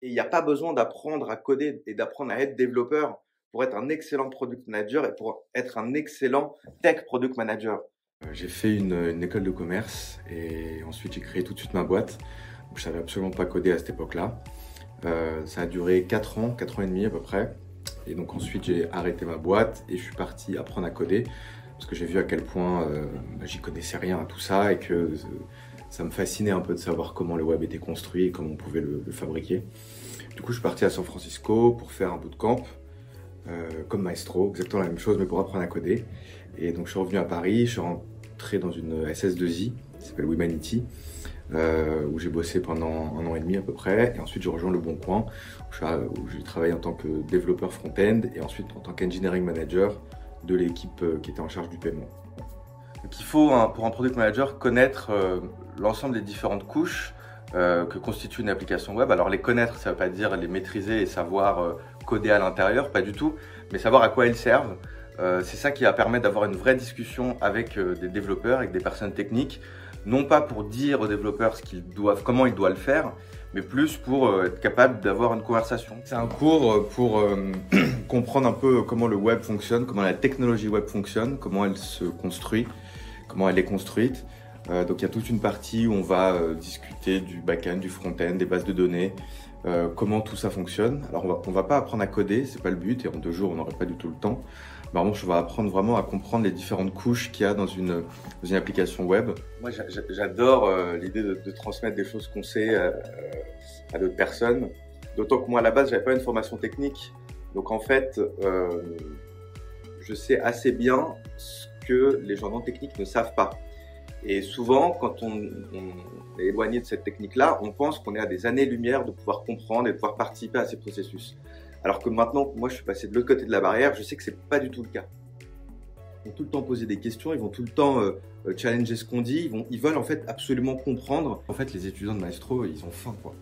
il n'y a pas besoin d'apprendre à coder et d'apprendre à être développeur pour être un excellent product manager et pour être un excellent tech product manager. J'ai fait une école de commerce et ensuite j'ai créé tout de suite ma boîte. Donc, je savais absolument pas coder à cette époque-là. Ça a duré 4 ans, 4 ans et demi à peu près. Et donc ensuite j'ai arrêté ma boîte et je suis parti apprendre à coder parce que j'ai vu à quel point j'y connaissais rien à tout ça et que ça me fascinait un peu de savoir comment le web était construit et comment on pouvait le fabriquer. Du coup je suis parti à San Francisco pour faire un bootcamp comme maestro, exactement la même chose mais pour apprendre à coder. Et donc je suis revenu à Paris, je suis rentré dans une SS2I qui s'appelle Wemanity. Où j'ai bossé pendant 1 an et demi à peu près, et ensuite j'ai rejoint Le Bon Coin, où j'ai travaillé en tant que développeur front-end et ensuite en tant qu'engineering manager de l'équipe qui était en charge du paiement. Donc il faut, pour un product manager, connaître l'ensemble des différentes couches que constitue une application web. Alors les connaître, ça ne veut pas dire les maîtriser et savoir coder à l'intérieur, pas du tout, mais savoir à quoi elles servent. C'est ça qui va permettre d'avoir une vraie discussion avec des développeurs, avec des personnes techniques, non pas pour dire aux développeurs comment ils doivent le faire, mais plus pour être capable d'avoir une conversation. C'est un cours pour comprendre un peu comment le web fonctionne, comment la technologie web fonctionne, comment elle se construit, comment elle est construite. Donc il y a toute une partie où on va discuter du back-end, du front-end, des bases de données, comment tout ça fonctionne. Alors on va pas apprendre à coder, c'est pas le but, et en 2 jours on n'aurait pas du tout le temps. Par contre, je vais apprendre vraiment à comprendre les différentes couches qu'il y a dans une application web. Moi, j'adore l'idée de transmettre des choses qu'on sait à d'autres personnes. D'autant que moi, à la base, j'avais pas une formation technique. Donc, en fait, je sais assez bien ce que les gens non techniques ne savent pas. Et souvent, quand on est éloigné de cette technique-là, on pense qu'on est à des années-lumière de pouvoir comprendre et de pouvoir participer à ces processus. Alors que maintenant, moi, je suis passé de l'autre côté de la barrière, je sais que c'est pas du tout le cas. Ils vont tout le temps poser des questions, ils vont tout le temps challenger ce qu'on dit, ils veulent en fait absolument comprendre. En fait, les étudiants de Maestro, ils ont faim, quoi.